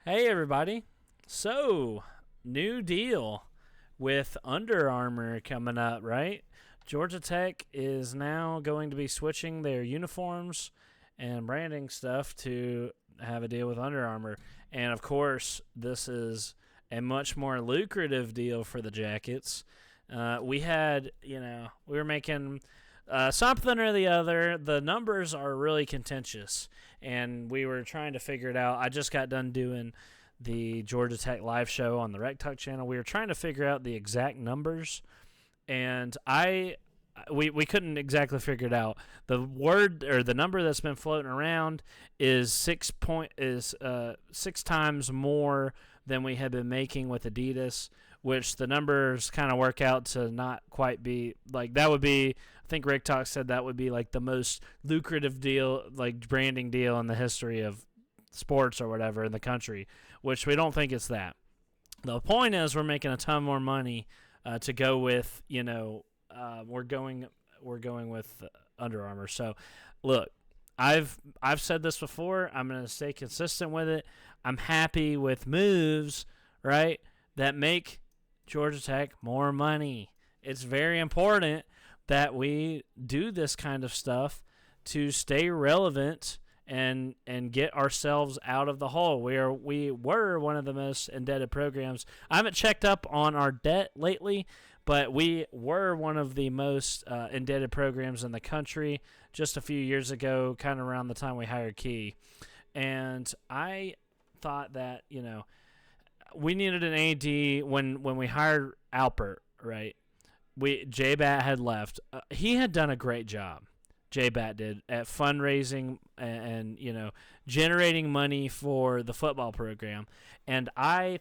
Hey, everybody. So, new deal with Under Armour coming up, right? Georgia Tech is now going to be switching their uniforms and branding stuff to have a deal with Under Armour. And of course, this is a much more lucrative deal for the Jackets. We were making something or the other. The numbers are really contentious, and we were trying to figure it out. I just got done doing the Georgia Tech live show on the Rec Talk channel. We were trying to figure out the exact numbers, and we couldn't exactly figure it out. The word or the number that's been floating around is 6 times more than we had been making with Adidas, which the numbers kind of work out to not quite be like that would be. I think Rick Talk said that would be like the most lucrative deal, like branding deal in the history of sports or whatever in the country, which we don't think it's that. The point is we're making a ton more money to go with, we're going with Under Armour. So, look, I've said this before. I'm going to stay consistent with it. I'm happy with moves, right, that make Georgia Tech more money. It's very important that we do this kind of stuff to stay relevant and get ourselves out of the hole. We were one of the most indebted programs. I haven't checked up on our debt lately, but we were one of the most indebted programs in the country just a few years ago, kind of around the time we hired Key. And I thought that, we needed an AD when we hired Alpert, right? J-Bat had left. He had done a great job. J-Bat did at fundraising and generating money for the football program. And I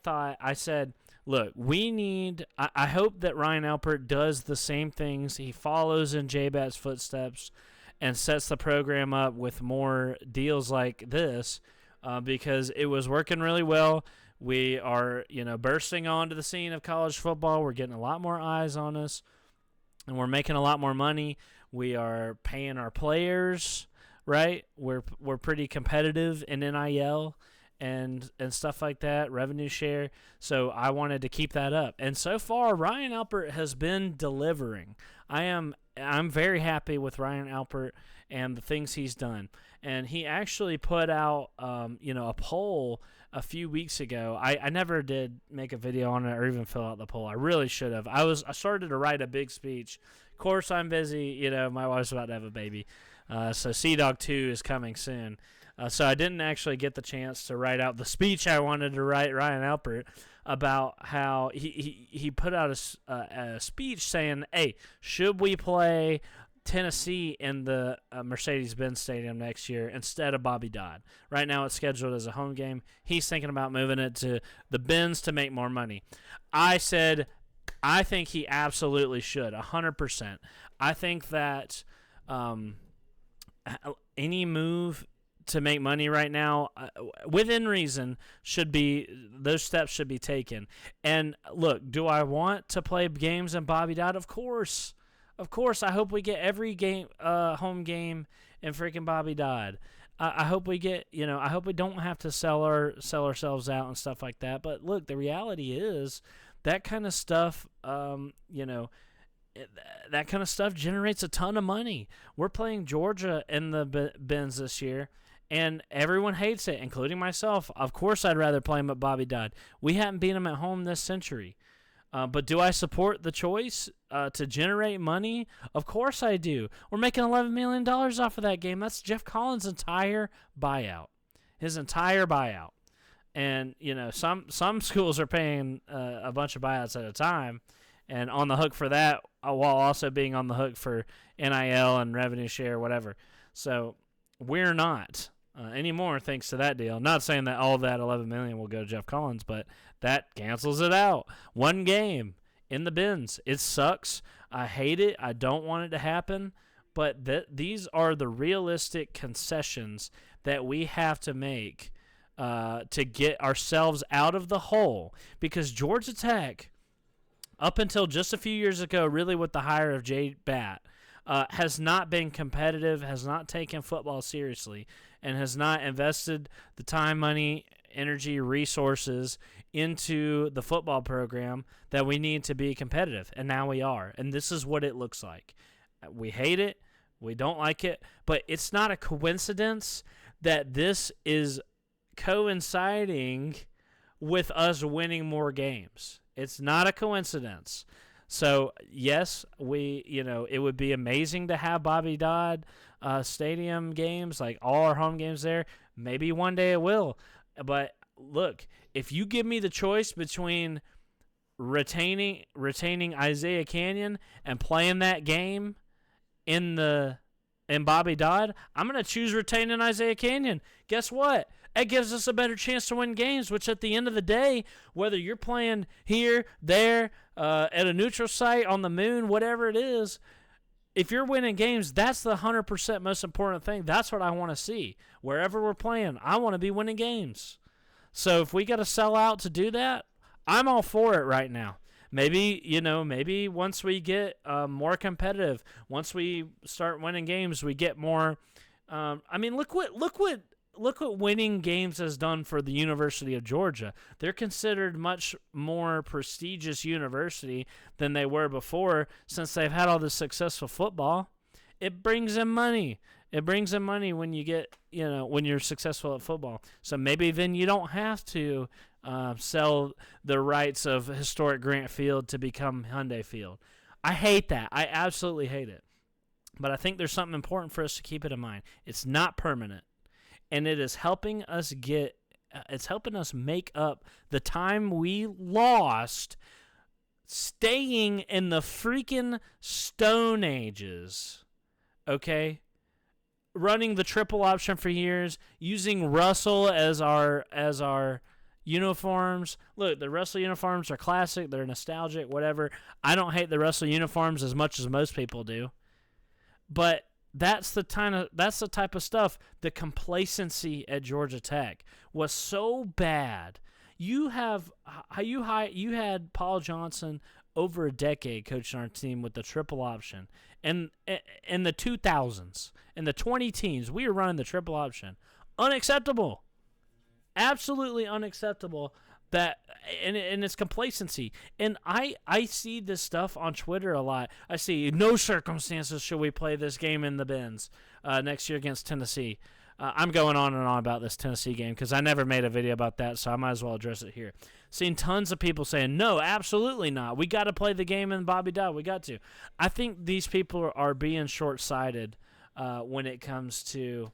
said, look, I hope that Ryan Alpert does the same things. He follows in J-Bat's footsteps and sets the program up with more deals like this because it was working really well. We are, bursting onto the scene of college football. We're getting a lot more eyes on us. And we're making a lot more money. We are paying our players, right? We're pretty competitive in NIL and stuff like that, revenue share. So I wanted to keep that up. And so far, Ryan Alpert has been delivering. I'm very happy with Ryan Alpert and the things he's done. And he actually put out, a poll a few weeks ago. I never did make a video on it or even fill out the poll. I really should have. I started to write a big speech. Of course, I'm busy. My wife's about to have a baby. So Sea-Dog 2 is coming soon. So I didn't actually get the chance to write out the speech I wanted to write Ryan Alpert about how he put out a speech saying, hey, should we play Tennessee in the Mercedes-Benz Stadium next year instead of Bobby Dodd? Right now it's scheduled as a home game. He's thinking about moving it to the Benz to make more money. I said, I think he absolutely should, 100%. I think that any move to make money right now, within reason, those steps should be taken. And look, do I want to play games in Bobby Dodd? Of course. I hope we get every game, home game in freaking Bobby Dodd. I hope we get, I hope we don't have to sell ourselves out and stuff like that. But look, the reality is that kind of stuff, that kind of stuff generates a ton of money. We're playing Georgia in the Benz this year, and everyone hates it, including myself. Of course, I'd rather play them at Bobby Dodd. We haven't beat them at home this century. But do I support the choice to generate money? Of course I do. We're making $11 million off of that game. That's Jeff Collins' entire buyout. His entire buyout. And, some schools are paying a bunch of buyouts at a time and on the hook for that while also being on the hook for NIL and revenue share, whatever. So we're not. Anymore thanks to that deal. Not saying that all that $11 million will go to Jeff Collins, but that cancels it out. One game in the Benz. It sucks. I hate it. I don't want it to happen. But these are the realistic concessions that we have to make to get ourselves out of the hole. Because Georgia Tech, up until just a few years ago, really with the hire of J-Bat, has not been competitive, has not taken football seriously, and has not invested the time, money, energy, resources into the football program that we need to be competitive, and now we are. And this is what it looks like. We hate it. We don't like it. But it's not a coincidence that this is coinciding with us winning more games. It's not a coincidence. So, yes, it would be amazing to have Bobby Dodd stadium games, like all our home games there. Maybe one day it will. But look, if you give me the choice between retaining Isaiah Canyon and playing that game in Bobby Dodd, I'm going to choose retaining Isaiah Canyon. Guess what? It gives us a better chance to win games, which at the end of the day, whether you're playing here, there, at a neutral site, on the moon, whatever it is, if you're winning games, that's the 100% most important thing. That's what I want to see. Wherever we're playing, I want to be winning games. So if we got to sell out to do that, I'm all for it right now. Maybe once we get more competitive, once we start winning games, we get more. Look what winning games has done for the University of Georgia. They're considered much more prestigious university than they were before, since they've had all this successful football. It brings them money. It brings them money when you get, when you're successful at football. So maybe then you don't have to sell the rights of historic Grant Field to become Hyundai Field. I hate that. I absolutely hate it. But I think there's something important for us to keep it in mind. It's not permanent. And it is helping us make up the time we lost staying in the freaking Stone Ages. Okay? Running the triple option for years, using Russell as our uniforms. Look, the Russell uniforms are classic, they're nostalgic, whatever. I don't hate the Russell uniforms as much as most people do. But that's the type of stuff. The complacency at Georgia Tech was so bad. You had Paul Johnson over a decade coaching our team with the triple option, and in the 2000s, in the 2010s, we were running the triple option. Unacceptable, absolutely unacceptable. That and it's complacency. And I see this stuff on Twitter a lot. I see, no circumstances should we play this game in the Benz next year against Tennessee. I'm going on and on about this Tennessee game because I never made a video about that, so I might as well address it here. Seen tons of people saying, no, absolutely not. We got to play the game in Bobby Dodd. We got to. I think these people are being short-sighted when it comes to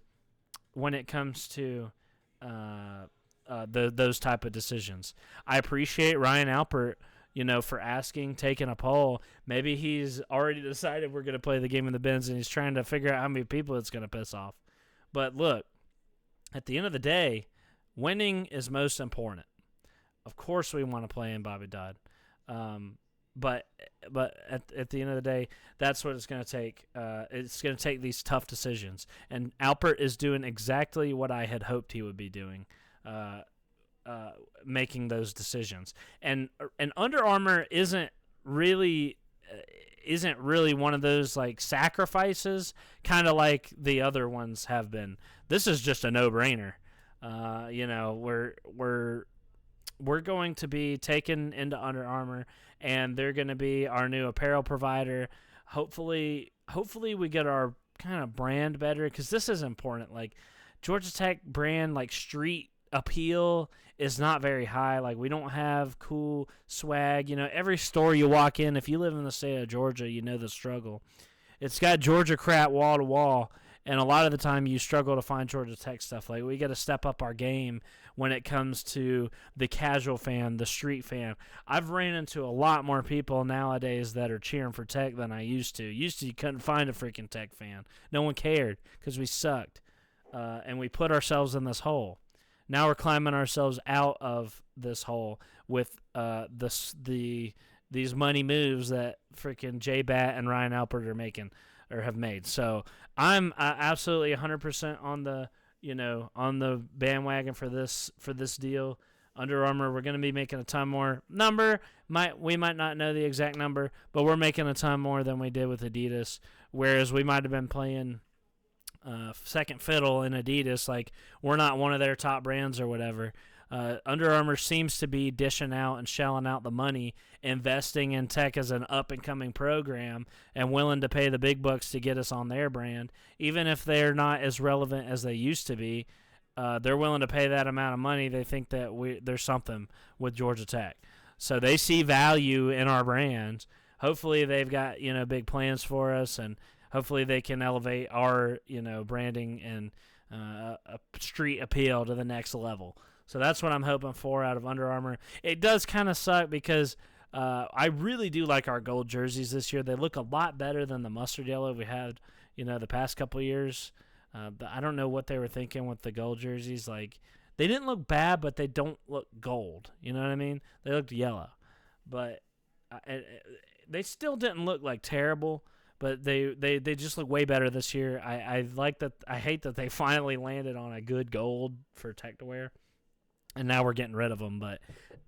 those type of decisions. I appreciate Ryan Alpert, for taking a poll. Maybe he's already decided we're going to play the game in the Benz, and he's trying to figure out how many people it's going to piss off. But look, at the end of the day, winning is most important. Of course we want to play in Bobby Dodd. But at the end of the day, that's what it's going to take. It's going to take these tough decisions. And Alpert is doing exactly what I had hoped he would be doing. Making those decisions, and Under Armour isn't really one of those like sacrifices, kind of like the other ones have been. This is just a no-brainer. We're going to be taken into Under Armour, and they're going to be our new apparel provider. Hopefully we get our kind of brand better, because this is important. Like Georgia Tech brand, like street appeal is not very high. Like, we don't have cool swag. Every store you walk in, if you live in the state of Georgia, you know the struggle. It's got Georgia crap wall to wall, and a lot of the time you struggle to find Georgia Tech stuff. Like, we got to step up our game when it comes to the casual fan, the street fan. I've ran into a lot more people nowadays that are cheering for Tech than I used to. You couldn't find a freaking Tech fan. No one cared because we sucked, and we put ourselves in this hole. Now we're climbing ourselves out of this hole with these money moves that freaking J-Bat and Ryan Alpert are making or have made. So I'm absolutely 100% on the bandwagon for this deal. Under Armour, we're going to be making a ton more. We might not know the exact number, but we're making a ton more than we did with Adidas. Whereas we might have been playing second fiddle in Adidas, like we're not one of their top brands or whatever. Under Armour seems to be dishing out and shelling out the money, investing in tech as an up-and-coming program, and willing to pay the big bucks to get us on their brand. Even if they're not as relevant as they used to be, they're willing to pay that amount of money. They think that there's something with Georgia Tech. So they see value in our brand. Hopefully they've got, big plans for us, and hopefully they can elevate our, branding and a street appeal to the next level. So that's what I'm hoping for out of Under Armour. It does kind of suck because I really do like our gold jerseys this year. They look a lot better than the mustard yellow we had, the past couple of years. But I don't know what they were thinking with the gold jerseys. Like, they didn't look bad, but they don't look gold. You know what I mean? They looked yellow. But they still didn't look like terrible. But they just look way better this year. I like that. I hate that they finally landed on a good gold for Tech to wear. And now we're getting rid of them. But,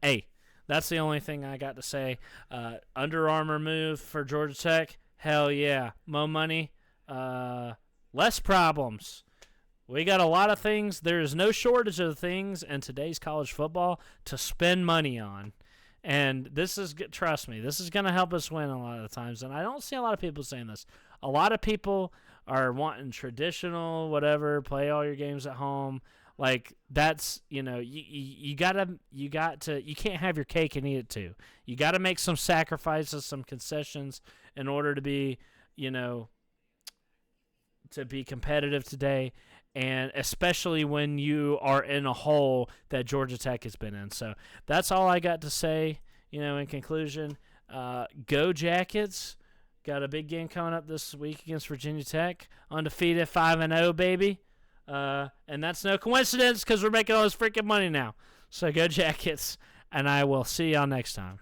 hey, that's the only thing I got to say. Under Armour move for Georgia Tech. Hell yeah. More money. Less problems. We got a lot of things. There is no shortage of things in today's college football to spend money on. And trust me, this is going to help us win a lot of the times. And I don't see a lot of people saying this. A lot of people are wanting traditional, whatever, play all your games at home. Like, that's, you can't have your cake and eat it too. You got to make some sacrifices, some concessions in order to be, to be competitive today, and especially when you are in a hole that Georgia Tech has been in. So that's all I got to say, in conclusion. Go Jackets. Got a big game coming up this week against Virginia Tech. Undefeated 5-0, baby. And that's no coincidence because we're making all this freaking money now. So go Jackets, and I will see y'all next time.